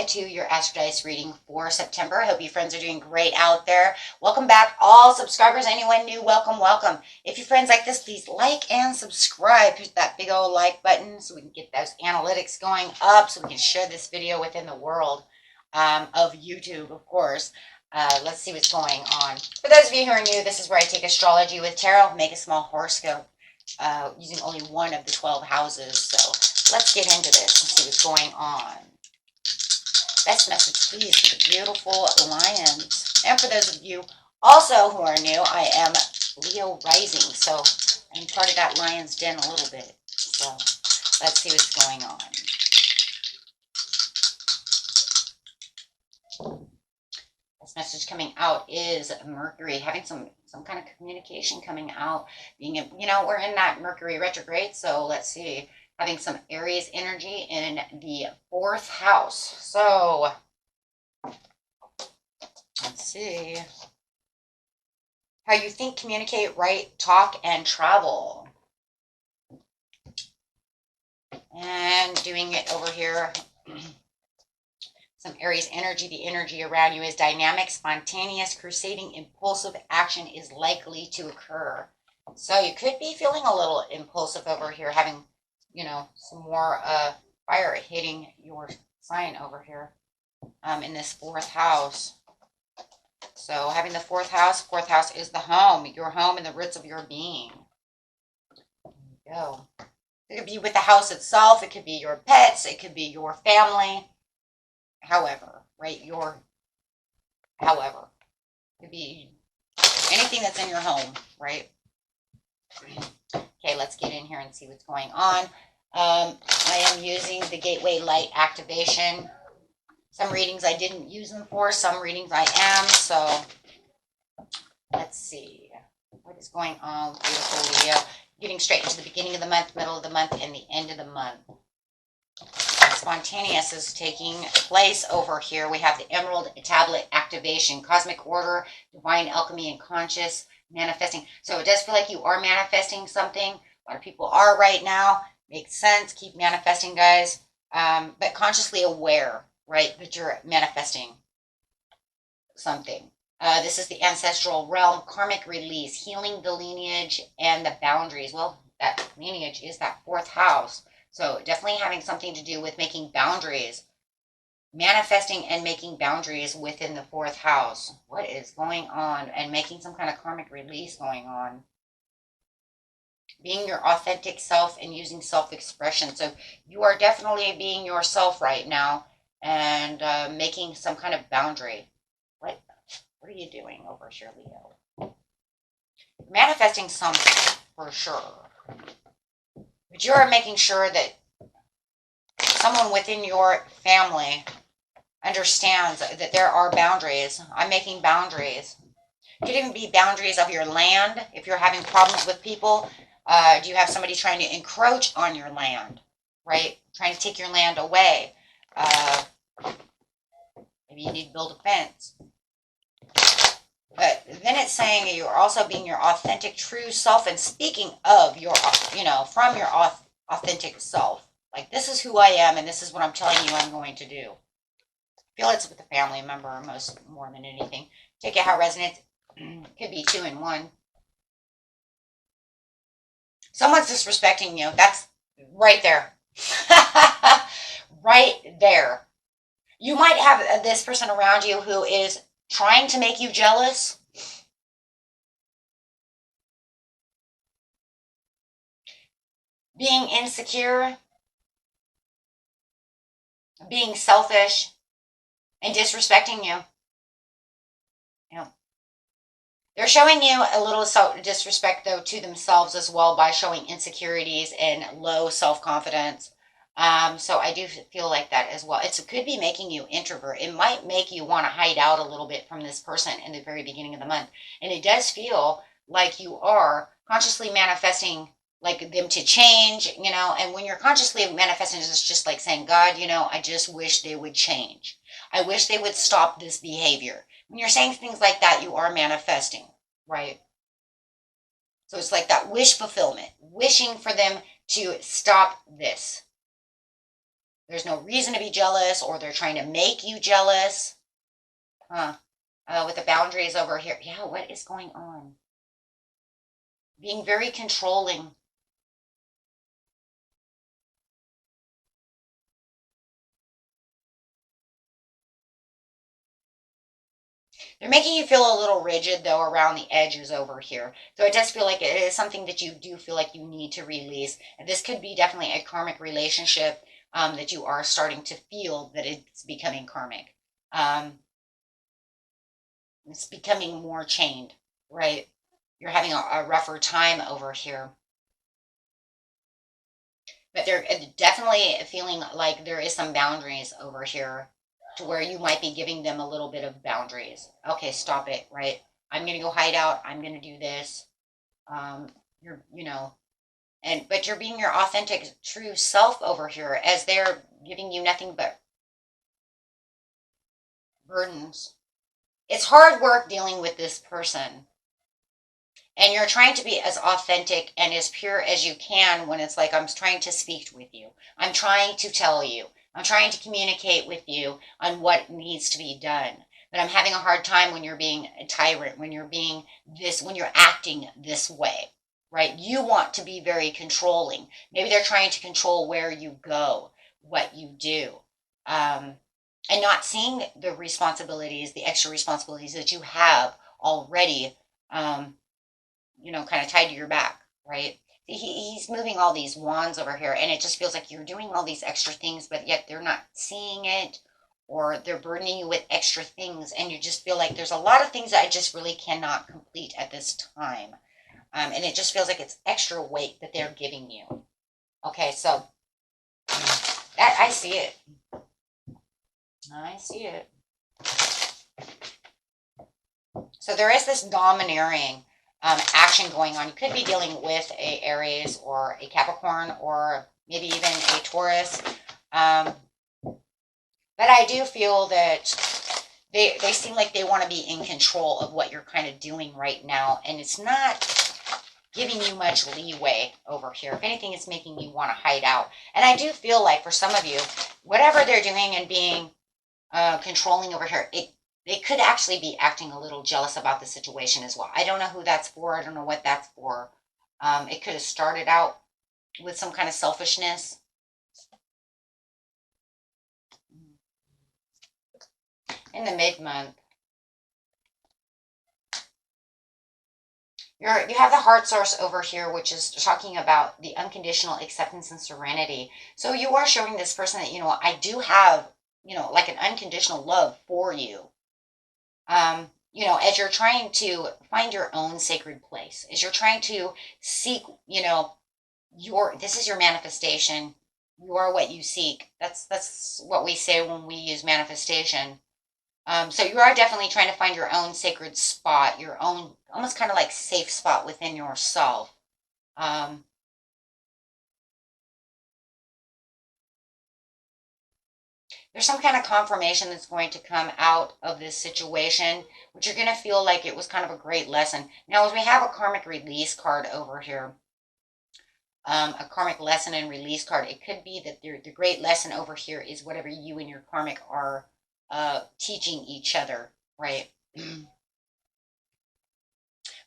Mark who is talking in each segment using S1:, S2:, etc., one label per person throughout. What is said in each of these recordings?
S1: to your Astro Dice reading for September. I hope you friends are doing great out there. Welcome back, all subscribers. Anyone new, welcome, welcome. If your friends like this, please like and subscribe. Hit that big old like button so we can get those analytics going up so we can share this video within the world of YouTube, of course. Let's see what's going on. For those of you who are new, this is where I take astrology with tarot, make a small horoscope using only one of the 12 houses. So let's get into this and see what's going on. Best message, please, for the beautiful lions. And for those of you also who are new, I am Leo rising, so I'm part of that lion's den a little bit. So let's see what's going on. This message coming out is Mercury, having some kind of communication coming out. Being, we're in that Mercury retrograde, so let's see. Having some Aries energy in the 4th house. So, let's see. How you think, communicate, write, talk, and travel. And doing it over here. Some Aries energy. The energy around you is dynamic, spontaneous, crusading, impulsive action is likely to occur. So you could be feeling a little impulsive over here, having some more fire hitting your sign over here in this 4th house. So having the 4th house is the home, your home and the roots of your being. There you go. It could be with the house itself. It could be your pets. It could be your family. However, right? However. It could be anything that's in your home, right? Okay, let's get in here and see what's going on. I am using the Gateway Light Activation. Some readings I didn't use them for, some readings I am. So let's see what is going on with beautiful Leo. Getting straight into the beginning of the month, middle of the month, and the end of the month. Spontaneous is taking place over here. We have the Emerald Tablet Activation, Cosmic Order, Divine Alchemy, and Conscious Manifesting. So it does feel like you are manifesting something. A lot of people are right now. Makes sense. Keep manifesting, guys. But consciously aware, right, that you're manifesting something. This is the ancestral realm, karmic release, healing the lineage and the boundaries. Well, that lineage is that 4th house. So definitely having something to do with making boundaries. Manifesting and making boundaries within the 4th house. What is going on? And making some kind of karmic release going on. Being your authentic self and using self-expression. So you are definitely being yourself right now and making some kind of boundary. What are you doing over here, Leo? Manifesting something for sure. But you're making sure that someone within your family understands that there are boundaries. I'm making boundaries. It could even be boundaries of your land. If you're having problems with people, do you have somebody trying to encroach on your land, right? Trying to take your land away. Maybe you need to build a fence. But then it's saying you're also being your authentic, true self and speaking of your, from your authentic self. Like, this is who I am and this is what I'm telling you I'm going to do. I feel it's with a family member more than anything. Take it how it resonates. Could be 2 in 1. Someone's disrespecting you. That's right there. Right there. You might have this person around you who is trying to make you jealous. Being insecure. Being selfish. And disrespecting you. They're showing you a little disrespect, though, to themselves as well by showing insecurities and low self-confidence. So I do feel like that as well. It could be making you introvert. It might make you want to hide out a little bit from this person in the very beginning of the month. And it does feel like you are consciously manifesting like them to change, and when you're consciously manifesting, it's just like saying, God, I just wish they would change. I wish they would stop this behavior. When you're saying things like that, you are manifesting, right? So it's like that wish fulfillment, wishing for them to stop this. There's no reason to be jealous, or they're trying to make you jealous. Huh. With the boundaries over here. Yeah, what is going on? Being very controlling. They're making you feel a little rigid, though, around the edges over here. So it does feel like it is something that you do feel like you need to release. And this could be definitely a karmic relationship that you are starting to feel that it's becoming karmic. It's becoming more chained, right? You're having a rougher time over here. But they're definitely feeling like there is some boundaries over here to where you might be giving them a little bit of boundaries. Okay, stop it, right? I'm gonna go hide out. I'm gonna do this. You're, but you're being your authentic, true self over here as they're giving you nothing but burdens. It's hard work dealing with this person. And you're trying to be as authentic and as pure as you can when it's like, I'm trying to speak with you. I'm trying to tell you. I'm trying to communicate with you on what needs to be done. But I'm having a hard time when you're being a tyrant, when you're being this, when you're acting this way, right? You want to be very controlling. Maybe they're trying to control where you go, what you do, and not seeing the responsibilities, the extra responsibilities that you have already. Kind of tied to your back, right? He's moving all these wands over here, and it just feels like you're doing all these extra things, but yet they're not seeing it, or they're burdening you with extra things, and you just feel like there's a lot of things that I just really cannot complete at this time. And it just feels like it's extra weight that they're giving you. Okay, so that I see it. I see it. So there is this domineering action going on. You could be dealing with a Aries or a Capricorn or maybe even a Taurus. But I do feel that they seem like they want to be in control of what you're kind of doing right now. And it's not giving you much leeway over here. If anything, it's making you want to hide out. And I do feel like for some of you, whatever they're doing and being controlling over here, they could actually be acting a little jealous about the situation as well. I don't know who that's for. I don't know what that's for. It could have started out with some kind of selfishness. In the mid-month, you have the heart source over here, which is talking about the unconditional acceptance and serenity. So you are showing this person that, I do have, like an unconditional love for you. As you're trying to find your own sacred place, as you're trying to seek, this is your manifestation. You are what you seek. That's what we say when we use manifestation. So you are definitely trying to find your own sacred spot, your own almost kind of like safe spot within yourself. There's some kind of confirmation that's going to come out of this situation, which you're going to feel like it was kind of a great lesson. Now, as we have a karmic release card over here, a karmic lesson and release card, it could be that the great lesson over here is whatever you and your karmic are teaching each other, right?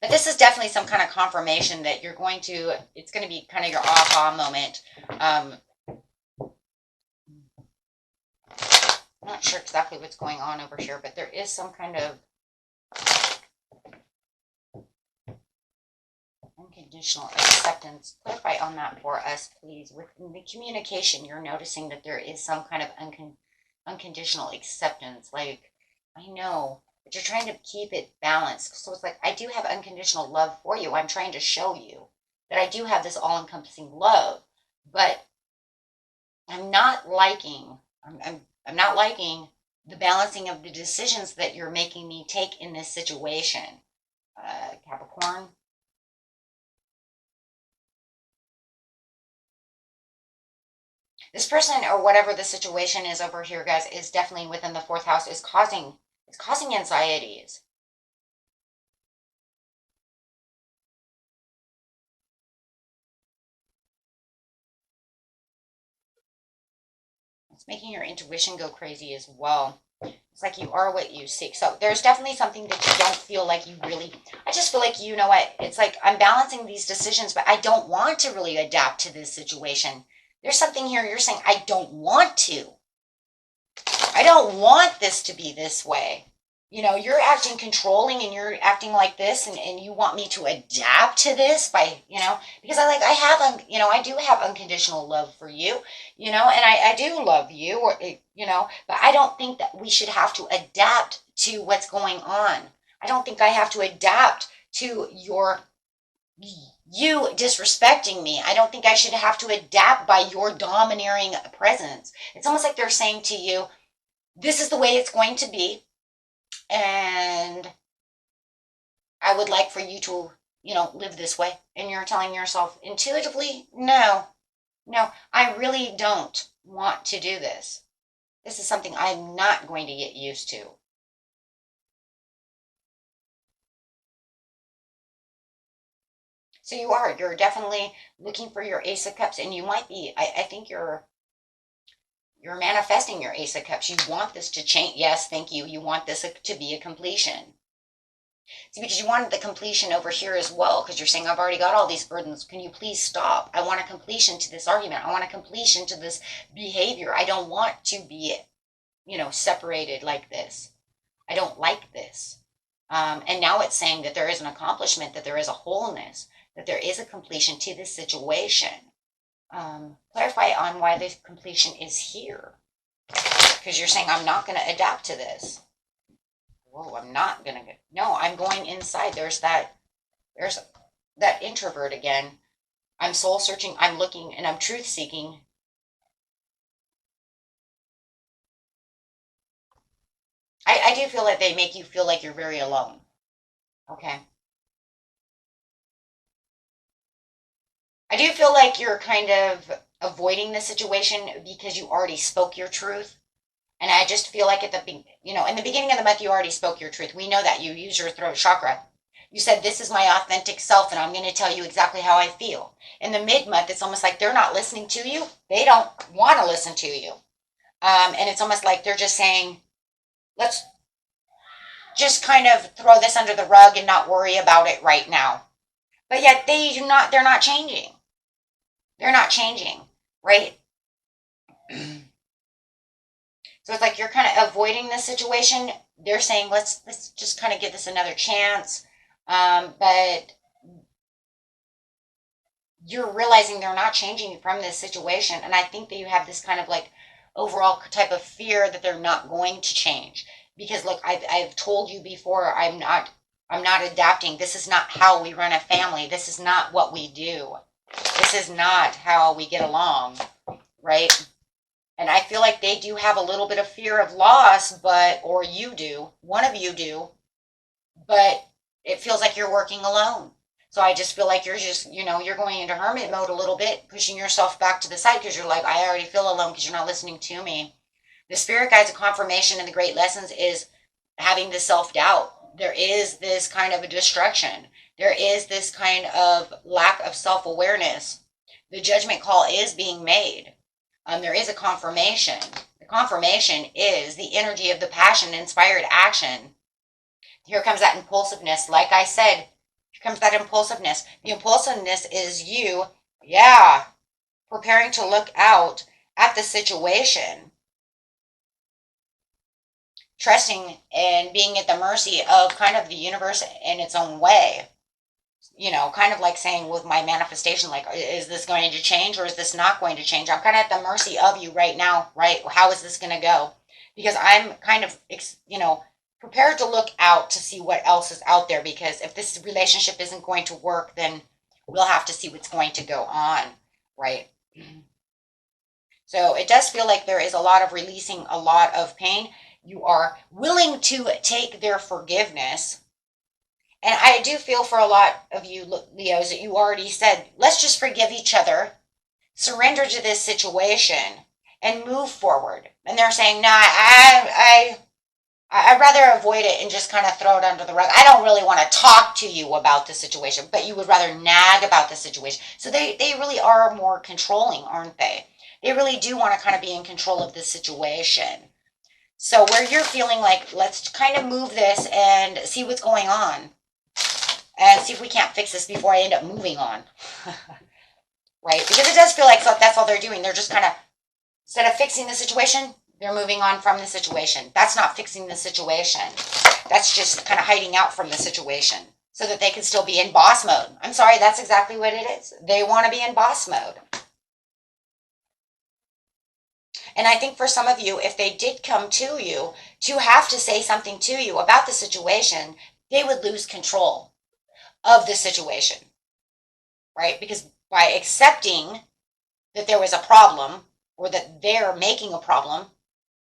S1: But this is definitely some kind of confirmation that it's going to be kind of your aha moment. I'm not sure exactly what's going on over here, but there is some kind of unconditional acceptance. Clarify on that for us, please. Within the communication, you're noticing that there is some kind of unconditional acceptance. Like, I know, but you're trying to keep it balanced. So it's like, I do have unconditional love for you. I'm trying to show you that I do have this all-encompassing love, but I'm not liking, I'm not liking the balancing of the decisions that you're making me take in this situation. Capricorn. This person or whatever the situation is over here, guys, is definitely within the fourth house, is causing anxieties. It's making your intuition go crazy as well. It's like you are what you seek. So there's definitely something that you don't feel like you really, I just feel like, you know what, it's like I'm balancing these decisions, but I don't want to really adapt to this situation. There's something here you're saying, I don't want to. I don't want this to be this way. You know, you're acting controlling and you're acting like this, and you want me to adapt to this by, you know, because I have, you know, I do have unconditional love for you, you know, and I do love you, or, you know, but I don't think that we should have to adapt to what's going on. I don't think I have to adapt to you disrespecting me. I don't think I should have to adapt by your domineering presence. It's almost like they're saying to you, this is the way it's going to be. And I would like for you to, you know, live this way. And you're telling yourself intuitively, no, I really don't want to do this. This is something I'm not going to get used to. So you're definitely looking for your Ace of Cups, and you might be, I think you're manifesting your Ace of Cups. You want this to change. Yes, thank you. You want this to be a completion. See, because you wanted the completion over here as well, because you're saying, I've already got all these burdens. Can you please stop? I want a completion to this argument. I want a completion to this behavior. I don't want to be, you know, separated like this. I don't like this. And now it's saying that there is an accomplishment, that there is a wholeness, that there is a completion to this situation. Clarify on why the completion is here. Because you're saying, I'm not going to adapt to this. Whoa, I'm not going to get, no, I'm going inside. There's that introvert again. I'm soul searching, I'm looking, and I'm truth seeking. I do feel like they make you feel like you're very alone. Okay. I do feel like you're kind of avoiding the situation because you already spoke your truth. And I just feel like in the beginning of the month, you already spoke your truth. We know that you use your throat chakra. You said, this is my authentic self, and I'm going to tell you exactly how I feel. In the mid-month, it's almost like they're not listening to you. They don't want to listen to you. And it's almost like they're just saying, let's just kind of throw this under the rug and not worry about it right now. But yet they're not changing. They're not changing, right? So it's like you're kind of avoiding the situation. They're saying, let's just kind of give this another chance. But you're realizing they're not changing from this situation. And I think that you have this kind of like overall type of fear that they're not going to change. Because look, I've told you before, I'm not adapting. This is not how we run a family. This is not what we do. This is not how we get along, right? And I feel like they do have a little bit of fear of loss, or you do, one of you do, but it feels like you're working alone. So I just feel like you're just, you're going into hermit mode a little bit, pushing yourself back to the side because you're like, I already feel alone because you're not listening to me. The spirit guides of confirmation and the great lessons is having the self-doubt. There is this kind of a destruction. There is this kind of lack of self-awareness. The judgment call is being made. There is a confirmation. The confirmation is the energy of the passion-inspired action. Here comes that impulsiveness. Like I said, here comes that impulsiveness. The impulsiveness is you, preparing to look out at the situation, trusting and being at the mercy of kind of the universe in its own way. Kind of like saying with my manifestation, like, is this going to change or is this not going to change? I'm kind of at the mercy of you right now, right? How is this going to go? Because I'm kind of, prepared to look out to see what else is out there. Because if this relationship isn't going to work, then we'll have to see what's going to go on, right? So it does feel like there is a lot of releasing a lot of pain. You are willing to take their forgiveness. And I do feel for a lot of you, Leos, that you already said, let's just forgive each other, surrender to this situation, and move forward. And they're saying, nah, I'd rather avoid it and just kind of throw it under the rug. I don't really want to talk to you about the situation, but you would rather nag about the situation. So they really are more controlling, aren't they? They really do want to kind of be in control of this situation. So where you're feeling like, let's kind of move this and see what's going on and see if we can't fix this before I end up moving on. Right? Because it does feel like that's all they're doing. They're just kind of, instead of fixing the situation, they're moving on from the situation. That's not fixing the situation. That's just kind of hiding out from the situation so that they can still be in boss mode. I'm sorry, that's exactly what it is. They want to be in boss mode. And I think for some of you, if they did come to you to have to say something to you about the situation, they would lose control of the situation, right? Because by accepting that there was a problem or that they're making a problem,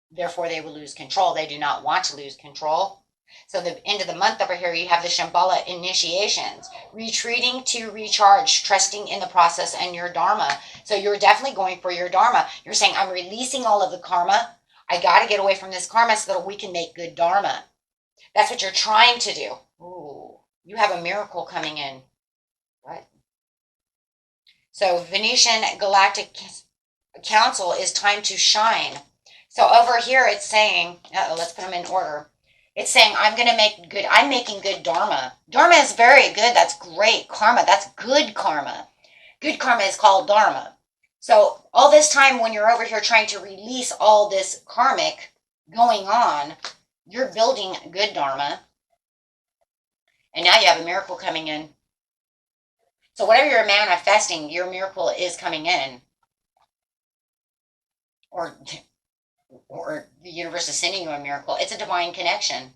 S1: therefore they will lose control. They do not want to lose control. So the end of the month over here, you have the Shambhala initiations, retreating to recharge, trusting in the process and your Dharma. So you're definitely going for your Dharma. You're saying, I'm releasing all of the karma. I got to get away from this karma so that we can make good Dharma. That's what you're trying to do. Ooh, you have a miracle coming in. What? So Venetian Galactic Council is time to shine. So over here it's saying, let's put them in order. It's saying, I'm making good Dharma. Dharma is very good. That's great karma. That's good karma. Good karma is called Dharma. So all this time when you're over here trying to release all this karmic going on, you're building good Dharma. And now you have a miracle coming in. So whatever you're manifesting, your miracle is coming in. Or the universe is sending you a miracle. It's a divine connection.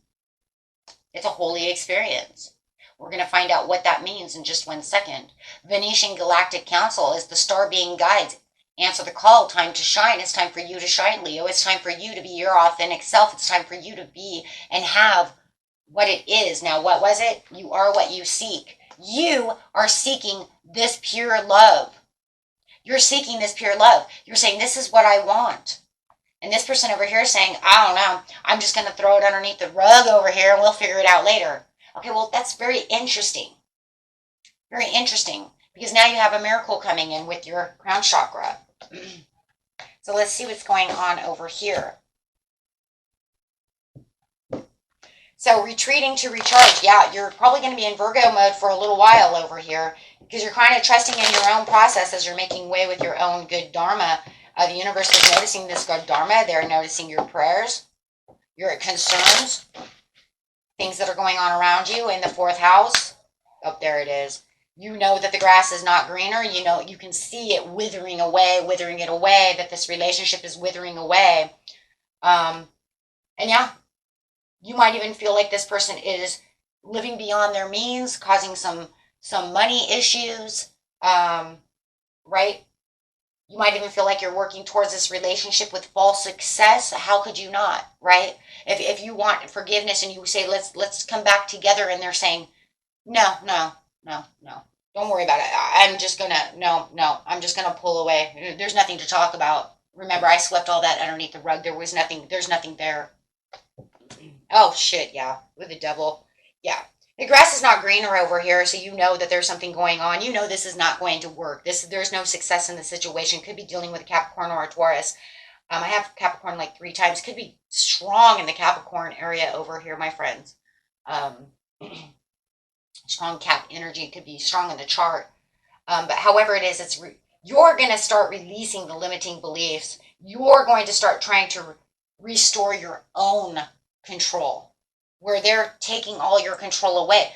S1: It's a holy experience. We're going to find out what that means in just 1 second. Venetian Galactic Council is the star being guides. Answer the call. Time to shine. It's time for you to shine, Leo. It's time for you to be your authentic self. It's time for you to be and have what it is. Now, what was it? You are what you seek. You are seeking this pure love. You're seeking this pure love. You're saying, this is what I want. And this person over here is saying, I don't know, I'm just going to throw it underneath the rug over here and we'll figure it out later. Okay, well, that's very interesting. Very interesting. Because now you have a miracle coming in with your crown chakra. So let's see what's going on over here. So retreating to recharge. Yeah, you're probably going to be in Virgo mode for a little while over here. Because you're kind of trusting in your own process as you're making way with your own good Dharma. The universe is noticing this good Dharma. They're noticing your prayers, your concerns, things that are going on around you in the 4th house. Oh, there it is. You know that the grass is not greener. You know, you can see it withering it away, that this relationship is withering away. And yeah, you might even feel like this person is living beyond their means, causing some money issues, right? You might even feel like you're working towards this relationship with false success. How could you not, right? If you want forgiveness and you say, let's come back together, and they're saying, no. Don't worry about it. I'm just going to pull away. There's nothing to talk about. Remember, I swept all that underneath the rug. There's nothing there. Oh, shit, yeah. With the devil. Yeah. The grass is not greener over here, so you know that there's something going on. You know this is not going to work. There's no success in the situation. Could be dealing with a Capricorn or a Taurus. I have Capricorn like 3 times. Could be strong in the Capricorn area over here, my friends. Strong Cap energy could be strong in the chart. But however it is, you're going to start releasing the limiting beliefs. You're going to start trying to restore your own control, where they're taking all your control away.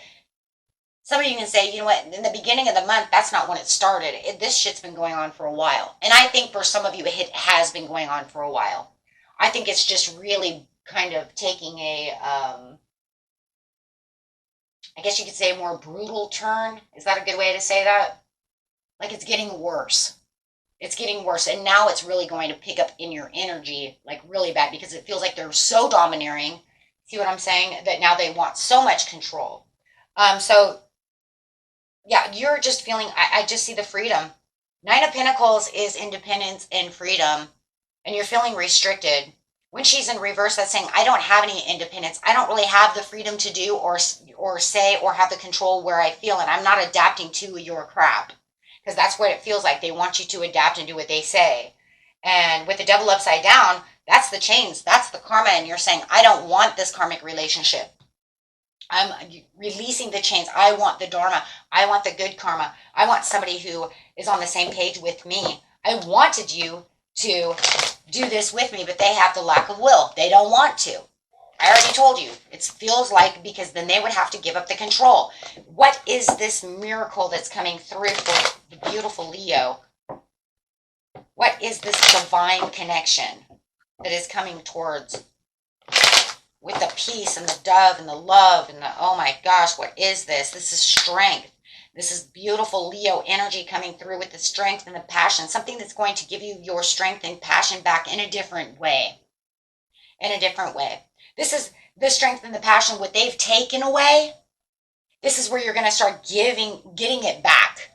S1: Some of you can say, you know what, in the beginning of the month, that's not when it started. This shit's been going on for a while. And I think for some of you, it has been going on for a while. I think it's just really kind of taking a, I guess you could say a more brutal turn. Is that a good way to say that? Like it's getting worse. It's getting worse. And now it's really going to pick up in your energy, like really bad, because it feels like they're so domineering. See what I'm saying? That now they want so much control. So, yeah, you're just feeling, I just see the freedom. 9 of Pentacles is independence and freedom, and you're feeling restricted. When she's in reverse, that's saying, I don't have any independence. I don't really have the freedom to do or say or have the control where I feel, and I'm not adapting to your crap. Because that's what it feels like. They want you to adapt and do what they say. And with the devil upside down, that's the chains, that's the karma. And you're saying, I don't want this karmic relationship. I'm releasing the chains. I want the dharma. I want the good karma. I want somebody who is on the same page with me. I wanted you to do this with me, but they have the lack of will. They don't want to. I already told you. It feels like, because then they would have to give up the control. What is this miracle that's coming through for the beautiful Leo? What is this divine connection that is coming towards, with the peace and the dove and the love and the, oh my gosh, what is this? This is strength. This is beautiful Leo energy coming through with the strength and the passion, something that's going to give you your strength and passion back in a different way. In a different way. This is the strength and the passion, what they've taken away. This is where you're going to start getting it back,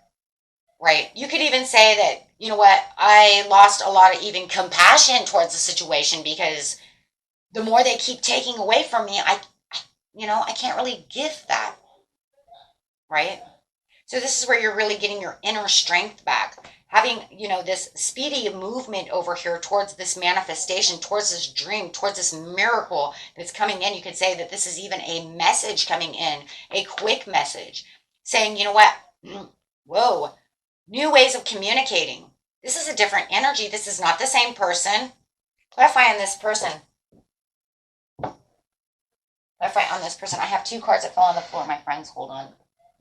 S1: right? You could even say that, you know what, I lost a lot of even compassion towards the situation, because the more they keep taking away from me, I can't really give that, right? So this is where you're really getting your inner strength back. Having, this speedy movement over here towards this manifestation, towards this dream, towards this miracle that's coming in. You could say that this is even a message coming in, a quick message saying, you know what? Whoa, new ways of communicating. This is a different energy. This is not the same person. Clarify on this person. Clarify on this person. I have 2 cards that fell on the floor, my friends. Hold on.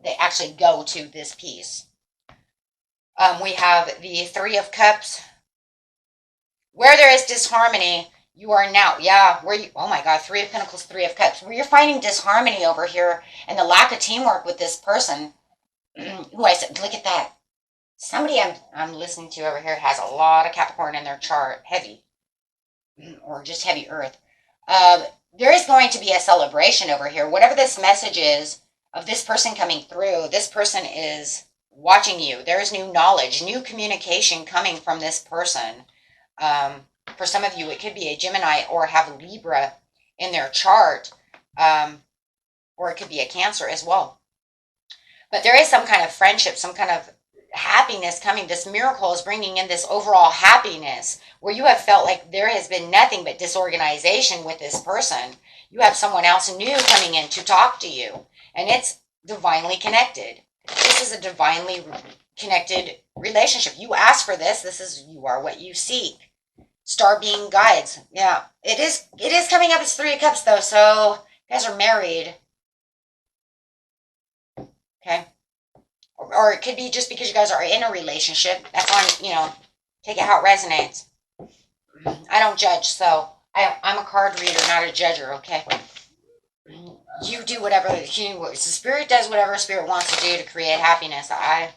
S1: They actually go to this piece. We have the 3 of Cups. Where there is disharmony, you are now, oh my God, 3 of Pentacles, 3 of Cups. Where you're finding disharmony over here and the lack of teamwork with this person. Ooh, I said, look at that. Somebody I'm listening to over here has a lot of Capricorn in their chart, heavy, or just heavy earth. There is going to be a celebration over here. Whatever this message is of this person coming through, this person is watching you. There is new knowledge, new communication coming from this person. For some of you, it could be a Gemini or have Libra in their chart, or it could be a Cancer as well. But there is some kind of friendship, some kind of happiness coming. This miracle is bringing in this overall happiness where you have felt like there has been nothing but disorganization with this person. You have someone else new coming in to talk to you, and it's divinely connected. This is a divinely connected relationship. You ask for this. You are what you seek. Star being guides. Yeah, it is coming up as 3 of Cups though. So you guys are married. Okay. Or it could be just because you guys are in a relationship. That's on, take it how it resonates. I don't judge, so I'm a card reader, not a judger, okay? You do whatever the spirit does, whatever spirit wants to do to create happiness. I'm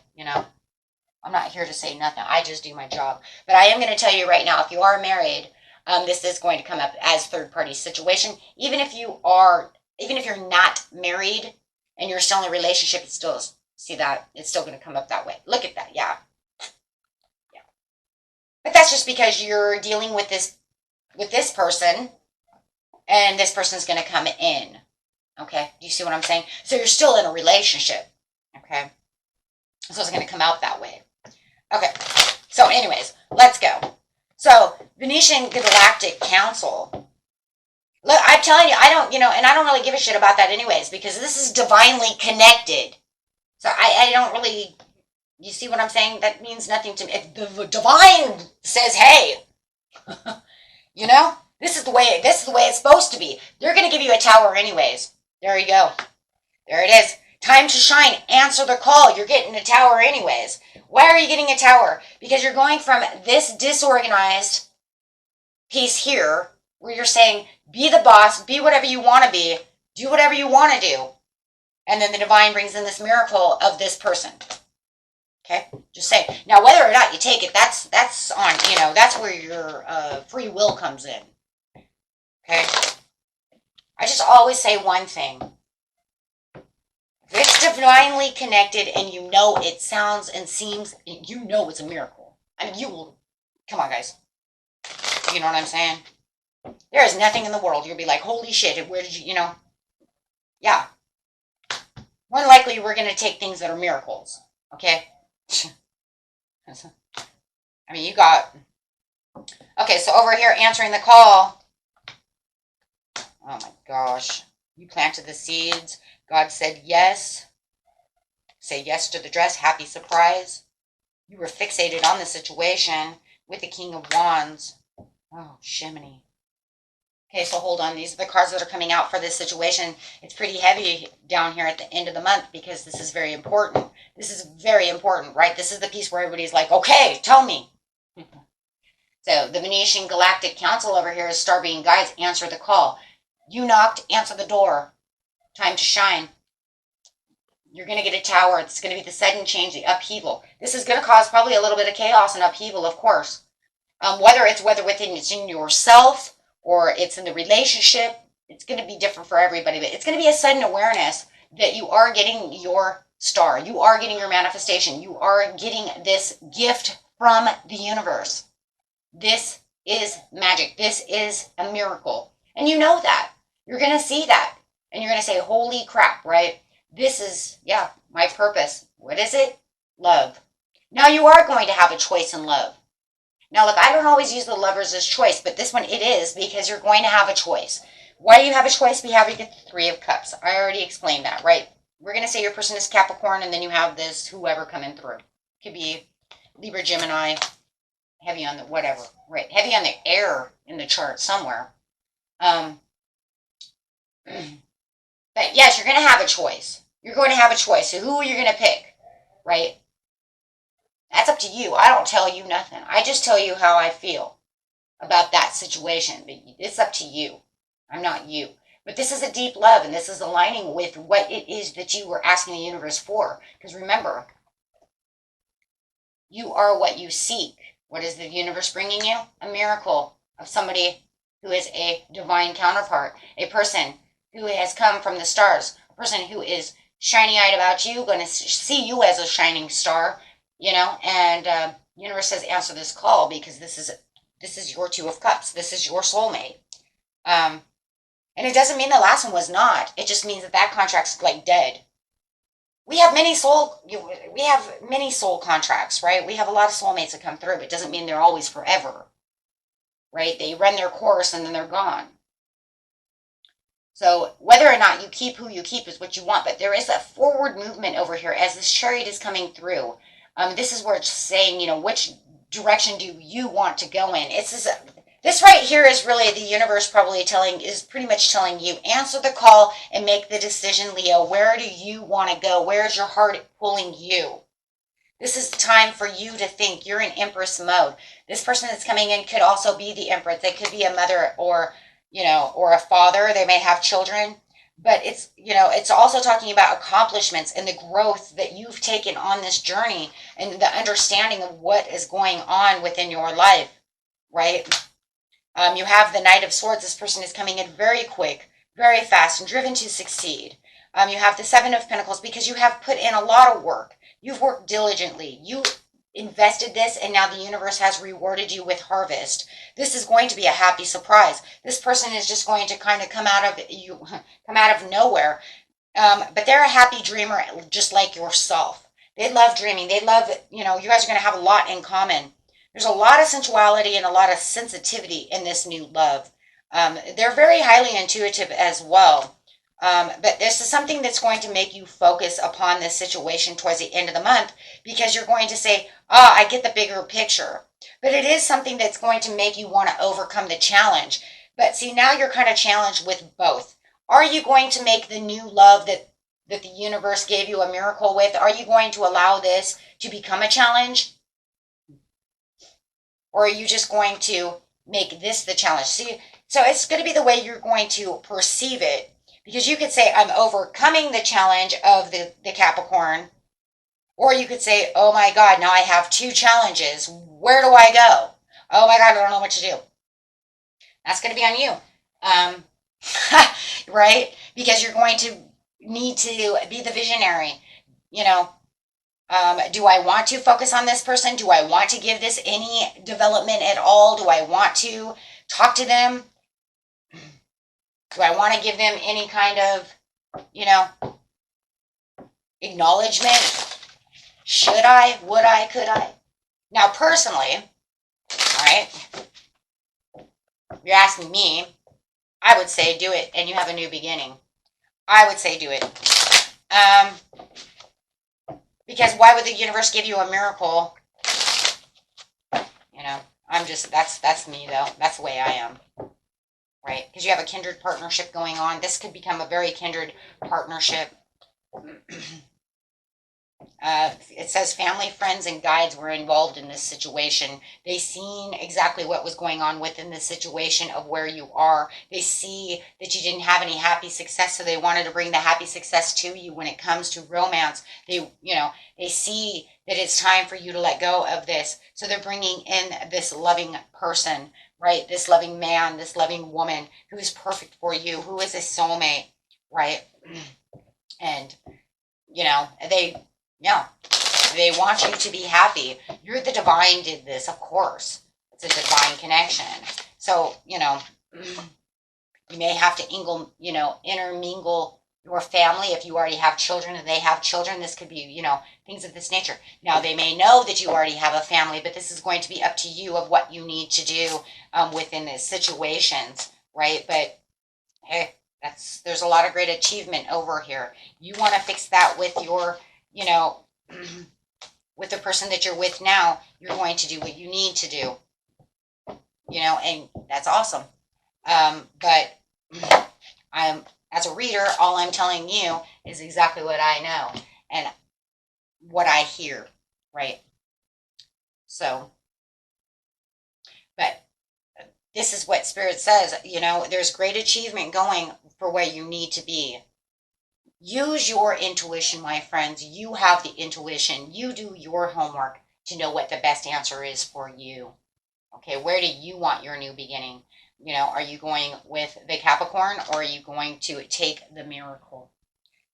S1: not here to say nothing. I just do my job. But I am going to tell you right now, if you are married, this is going to come up as third-party situation. Even if you're not married and you're still in a relationship, it's still, see that? It's still going to come up that way. Look at that, yeah. But that's just because you're dealing with this person, and this person's going to come in. Okay, do you see what I'm saying? So you're still in a relationship. Okay, so it's going to come out that way. Okay, so anyways, let's go. So Venetian Galactic Council. Look, I'm telling you, I don't, and I don't really give a shit about that anyways, because this is divinely connected. So I don't really, you see what I'm saying? That means nothing to me. If the divine says, hey, this is the way it's supposed to be. They're going to give you a tower anyways. There you go. There it is. Time to shine. Answer the call. You're getting a tower anyways. Why are you getting a tower? Because you're going from this disorganized piece here, where you're saying, be the boss, be whatever you want to be, do whatever you want to do. And then the divine brings in this miracle of this person. Okay? Just saying. Now, whether or not you take it, that's on, that's where your free will comes in. Okay? I just always say one thing. If it's divinely connected and it sounds and seems, it's a miracle. I mean, come on, guys. You know what I'm saying? There is nothing in the world. You'll be like, holy shit, where did you, Yeah. More than likely, we're going to take things that are miracles. Okay? I mean, you got Okay, so over here answering the call. Oh my gosh. You planted the seeds. God said yes. Say yes to the dress. Happy surprise. You were fixated on the situation with the King of Wands. Oh, Shiminy. Okay, so hold on. These are the cards that are coming out for this situation. It's pretty heavy down here at the end of the month because this is very important. This is very important, right? This is the piece where everybody's like, okay, tell me. So the Venetian Galactic Council over here is Star Being Guides. Answer the call. You knocked, answer the door. Time to shine. You're going to get a tower. It's going to be the sudden change, the upheaval. This is going to cause probably a little bit of chaos and upheaval, of course. Whether within it's in yourself or it's in the relationship, it's going to be different for everybody. But it's going to be a sudden awareness that you are getting your star. You are getting your manifestation. You are getting this gift from the universe. This is magic. This is a miracle. And you know that. You're going to see that. And you're going to say, holy crap, right? This is, yeah, my purpose. What is it? Love. Now you are going to have a choice in love. Now, look, I don't always use the Lovers as choice, but this one it is because you're going to have a choice. Why do you have a choice? We have you get the Three of Cups. I already explained that, right? We're going to say your person is Capricorn, and then you have this whoever coming through. Could be Libra, Gemini, heavy on the whatever, right? Heavy on the air in the chart somewhere. But yes, you're going to have a choice. You're going to have a choice. So who are you going to pick, right? That's up to you. I don't tell you nothing. I just tell you how I feel about that situation. But it's up to you. I'm not you. But this is a deep love, and this is aligning with what it is that you were asking the universe for. Because remember, you are what you seek. What is the universe bringing you? A miracle of somebody who is a divine counterpart, a person who has come from the stars, a person who is shiny-eyed about you, going to see you as a shining star, you know, and universe says answer this call because this is your Two of Cups. This is your soulmate. And it doesn't mean the last one was not. It just means that contract's like dead. We have many soul contracts, right? We have a lot of soulmates that come through, but it doesn't mean they're always forever, right? They run their course and then they're gone. So whether or not you keep who you keep is what you want, but there is a forward movement over here as this chariot is coming through. This is where it's saying, you know, which direction do you want to go in? This right here is really the universe is pretty much telling you, answer the call and make the decision, Leo. Where do you want to go? Where's your heart pulling you? This is the time for you to think. You're in Empress mode. This person that's coming in could also be the Empress. They could be a mother or, you know, or a father. They may have children. But it's, you know, it's also talking about accomplishments and the growth that you've taken on this journey and the understanding of what is going on within your life, right? You have the Knight of Swords. This person is coming in very quick, very fast, and driven to succeed. You have the Seven of Pentacles because you have put in a lot of work. You've worked diligently. You invested this, and now the universe has rewarded you with harvest. This is going to be a happy surprise. This person is just going to kind of come out of nowhere. But they're a happy dreamer, just like yourself. They love dreaming. They love, you know, you guys are going to have a lot in common. There's a lot of sensuality and a lot of sensitivity in this new love. They're very highly intuitive as well. But this is something that's going to make you focus upon this situation towards the end of the month because you're going to say, I get the bigger picture. But it is something that's going to make you want to overcome the challenge. But see, now you're kind of challenged with both. Are you going to make the new love that the universe gave you a miracle with? Are you going to allow this to become a challenge? Or are you just going to make this the challenge? See, so it's going to be the way you're going to perceive it. Because you could say, I'm overcoming the challenge of the Capricorn. Or you could say, oh my God, now I have two challenges. Where do I go? Oh my God, I don't know what to do. That's going to be on you. Right? Because you're going to need to be the visionary. You know, do I want to focus on this person? Do I want to give this any development at all? Do I want to talk to them? Do I want to give them any kind of, you know, acknowledgement? Should I? Would I? Could I? Now, personally, right? If you're asking me, I would say do it and you have a new beginning. I would say do it. Because why would the universe give you a miracle? You know, that's me though. That's the way I am. Right? Because you have a kindred partnership going on. This could become a very kindred partnership. It says family, friends, and guides were involved in this situation. They seen exactly what was going on within the situation of where you are. They see that you didn't have any happy success, so they wanted to bring the happy success to you when it comes to romance. They see that it's time for you to let go of this. So they're bringing in this loving person, right? This loving man, this loving woman who is perfect for you, who is a soulmate, right? And, they want you to be happy. You're the divine did this, of course. It's a divine connection. So, you may have to intermingle your family if you already have children and they have children. This could be, things of this nature. Now, they may know that you already have a family, but this is going to be up to you of what you need to do within the situations, right? But, hey, there's a lot of great achievement over here. You want to fix that with your, with the person that you're with now. You're going to do what you need to do, and that's awesome. But as a reader, all I'm telling you is exactly what I know and what I hear, right? So, but this is what Spirit says, there's great achievement going for where you need to be. Use your intuition, my friends. You have the intuition. You do your homework to know what the best answer is for you. Okay, where do you want your new beginning? Are you going with the Capricorn or are you going to take the miracle?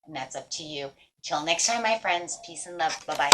S1: And that's up to you. Till next time, my friends. Peace and love. Bye-bye.